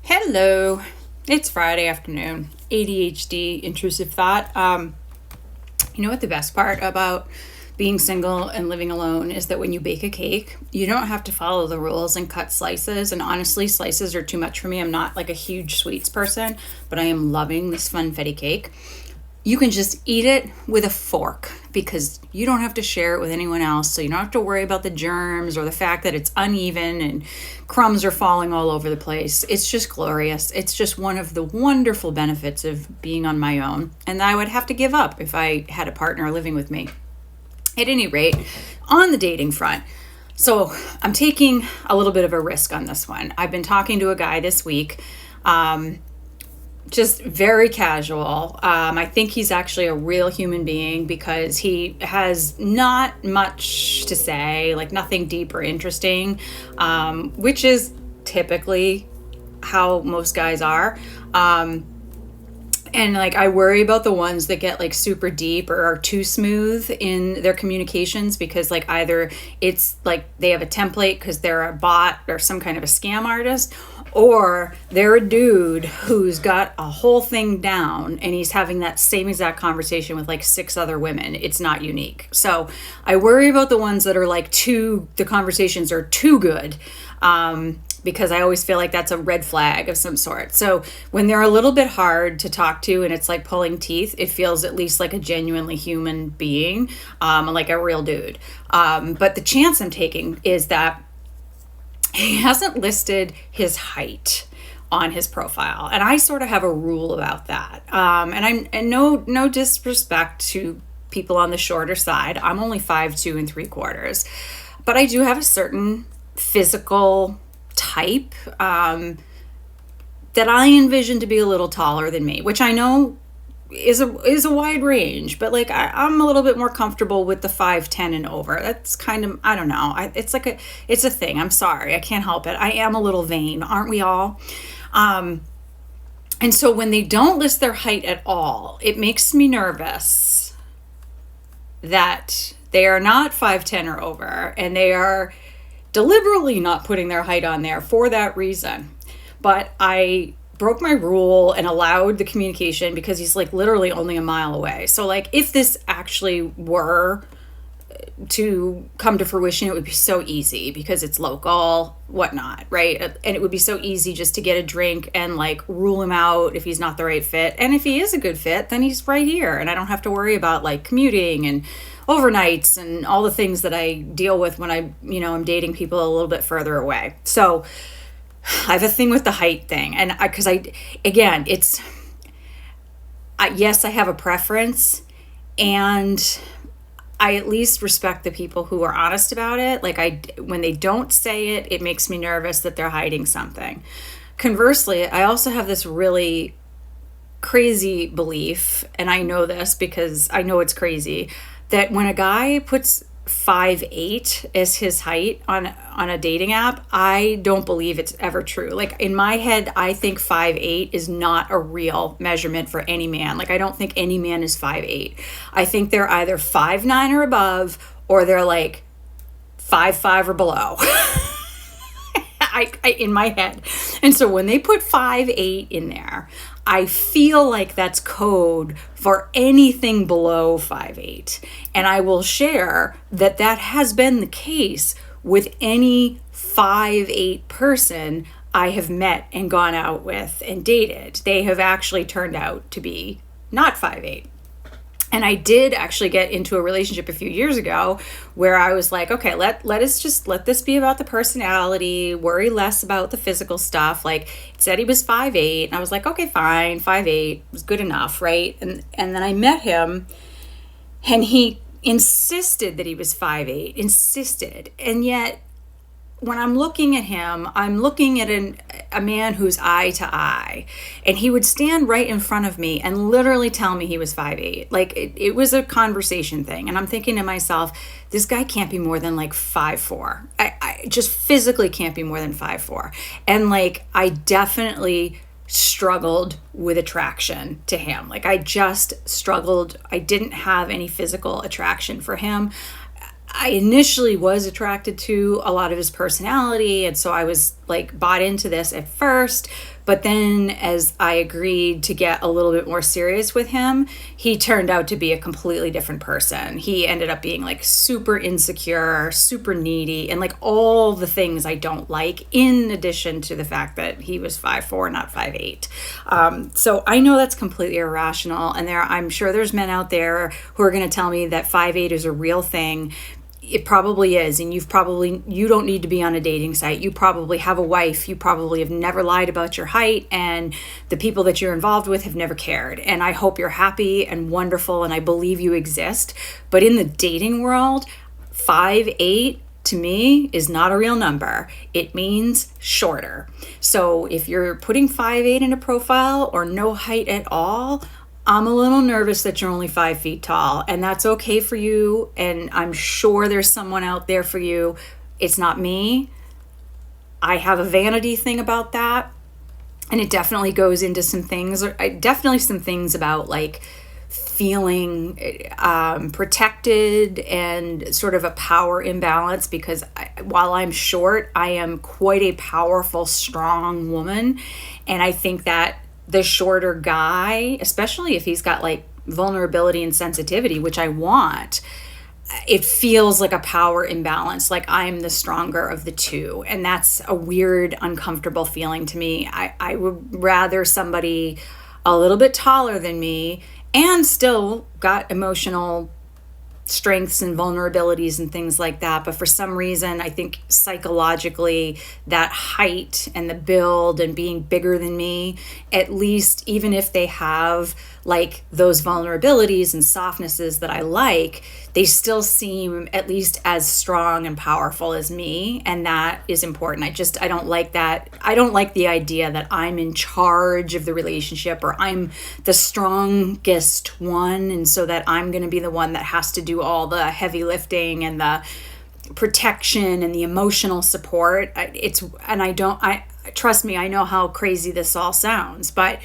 Hello. It's Friday afternoon. ADHD, intrusive thought. You know what the best part about being single and living alone is that when you bake a cake, you don't have to follow the rules and cut slices. And honestly, slices are too much for me. I'm not like a huge sweets person, but I am loving this funfetti cake. You can just eat it with a fork because you don't have to share it with anyone else. So you don't have to worry about the germs or the fact that it's uneven and crumbs are falling all over the place. It's just glorious. It's just one of the wonderful benefits of being on my own. And I would have to give up if I had a partner living with me. At any rate, on the dating front, so I'm taking a little bit of a risk on this one. I've been talking to a guy this week. Just very casual. I think he's actually a real human being because he has not much to say, like nothing deep or interesting, which is typically how most guys are. And like I worry about the ones that get like super deep or are too smooth in their communications because like either it's like they have a template because they're a bot or some kind of a scam artist, or they're a dude who's got a whole thing down and he's having that same exact conversation with like 6 other women. It's not unique. So I worry about the ones that are like the conversations are too good. Because I always feel like that's a red flag of some sort. So when they're a little bit hard to talk to and it's like pulling teeth, it feels at least like a genuinely human being, like a real dude. But the chance I'm taking is that he hasn't listed his height on his profile. And I sort of have a rule about that. And no disrespect to people on the shorter side. I'm only 5'2" 3/4. But I do have a certain physical type that I envision to be a little taller than me, which I know is a wide range, but like I'm a little bit more comfortable with the 5'10" and over. That's kind of, I don't know. It's a thing. I'm sorry. I can't help it. I am a little vain. Aren't we all? And so when they don't list their height at all, it makes me nervous that they are not 5'10" or over, and they are deliberately not putting their height on there for that reason. But I broke my rule and allowed the communication because he's like literally only a mile away. So like if this actually were to come to fruition, it would be so easy because it's local, whatnot, right? And it would be so easy just to get a drink and like rule him out if he's not the right fit. And if he is a good fit, then he's right here. And I don't have to worry about like commuting and overnights and all the things that I deal with when I'm dating people a little bit further away. So I have a thing with the height thing. And yes, I have a preference, and I at least respect the people who are honest about it. Like when they don't say it, it makes me nervous that they're hiding something. Conversely, I also have this really crazy belief, and I know this because I know it's crazy, that when a guy puts 5'8" as his height on a dating app, I don't believe it's ever true. Like in my head, I think 5'8" is not a real measurement for any man. Like I don't think any man is 5'8". I think they're either 5'9" or above, or they're like 5'5" or below. In my head. And so when they put 5'8" in there, I feel like that's code for anything below 5'8". And I will share that has been the case with any 5'8" person I have met and gone out with and dated. They have actually turned out to be not 5'8". And I did actually get into a relationship a few years ago where I was like, okay, let this be about the personality, worry less about the physical stuff. Like it said he was 5'8", and I was like, okay, fine, 5'8" was good enough, right? And then I met him, and he insisted that he was 5'8", insisted. And yet when I'm looking at him, I'm looking at a man who's eye to eye, and he would stand right in front of me and literally tell me he was 5'8". Like it was a conversation thing. And I'm thinking to myself, this guy can't be more than like 5'4". I just physically can't be more than 5'4". And like, I definitely struggled with attraction to him. Like I just struggled. I didn't have any physical attraction for him. I initially was attracted to a lot of his personality, and so I was like bought into this at first, But then as I agreed to get a little bit more serious with him, he turned out to be a completely different person. He ended up being like super insecure, super needy, and like all the things I don't like, in addition to the fact that he was 5'4", not 5'8". So I know that's completely irrational. And I'm sure there's men out there who are going to tell me that 5'8" is a real thing. It probably is. And you don't need to be on a dating site. You probably have a wife. You probably have never lied about your height, and the people that you're involved with have never cared. And I hope you're happy and wonderful, and I believe you exist. But in the dating world, 5'8" to me is not a real number. It means shorter. So if you're putting 5'8" in a profile or no height at all, I'm a little nervous that you're only 5 feet tall, and that's okay for you. And I'm sure there's someone out there for you. It's not me. I have a vanity thing about that. And it definitely goes into some things, definitely some things about like feeling protected and sort of a power imbalance, because while I'm short, I am quite a powerful, strong woman. And I think that the shorter guy, especially if he's got like vulnerability and sensitivity, which I want, it feels like a power imbalance, like I'm the stronger of the two. And that's a weird, uncomfortable feeling to me. I would rather somebody a little bit taller than me and still got emotional strengths and vulnerabilities and things like that. But for some reason, I think psychologically, that height and the build and being bigger than me, at least even if they have like those vulnerabilities and softnesses that I like, they still seem at least as strong and powerful as me. And that is important. I don't like that. I don't like the idea that I'm in charge of the relationship, or I'm the strongest one, and so that I'm going to be the one that has to do all the heavy lifting and the protection and the emotional support. Trust me, I know how crazy this all sounds, but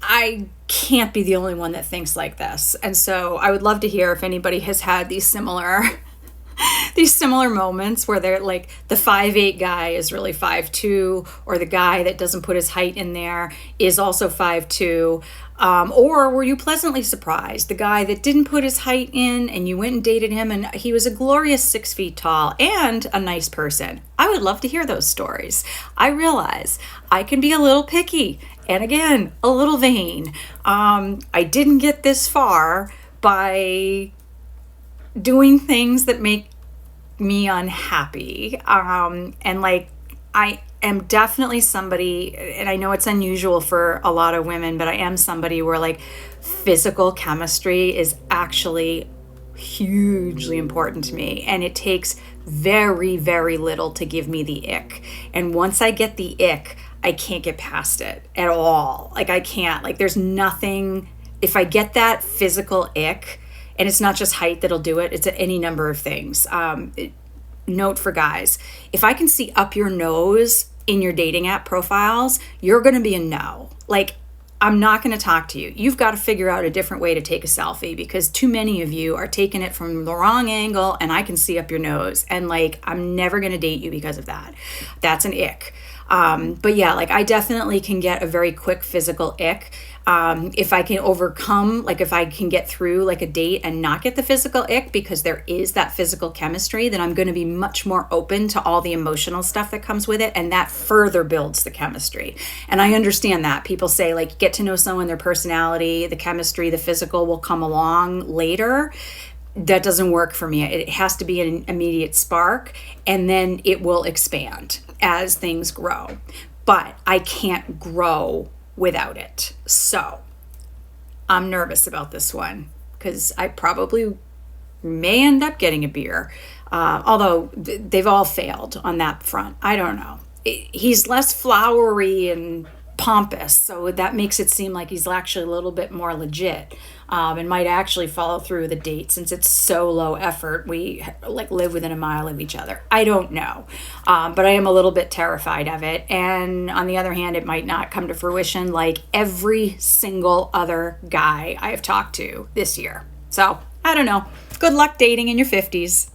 I can't be the only one that thinks like this. And so I would love to hear if anybody has had these similar moments where they're like the 5'8" guy is really 5'2", or the guy that doesn't put his height in there is also 5'2". Or were you pleasantly surprised? The guy that didn't put his height in and you went and dated him and he was a glorious 6 feet tall and a nice person. I would love to hear those stories. I realize I can be a little picky and again, a little vain. I didn't get this far by doing things that make me unhappy. And like, I am definitely somebody, and I know it's unusual for a lot of women, but I am somebody where like physical chemistry is actually hugely important to me. And it takes very, very little to give me the ick. And once I get the ick, I can't get past it at all. Like I can't, like there's nothing, if I get that physical ick, and it's not just height that'll do it, it's any number of things. Note for guys, if I can see up your nose in your dating app profiles, you're going to be a no. Like, I'm not going to talk to you. You've got to figure out a different way to take a selfie, because too many of you are taking it from the wrong angle and I can see up your nose. And like, I'm never going to date you because of that. That's an ick. But yeah, like I definitely can get a very quick physical ick. If I can overcome, like if I can get through like a date and not get the physical ick because there is that physical chemistry, then I'm going to be much more open to all the emotional stuff that comes with it. And that further builds the chemistry. And I understand that people say like, get to know someone, their personality, the chemistry, the physical will come along later. That doesn't work for me. It has to be an immediate spark, and then it will expand as things grow. But I can't grow without it. So I'm nervous about this one because I probably may end up getting a beer. Although they've all failed on that front. I don't know. He's less flowery and pompous, so that makes it seem like he's actually a little bit more legit, and might actually follow through the date since it's so low effort. We like live within a mile of each other. I don't know, but I am a little bit terrified of it. And on the other hand, it might not come to fruition like every single other guy I have talked to this year. So I don't know. Good luck dating in your 50s.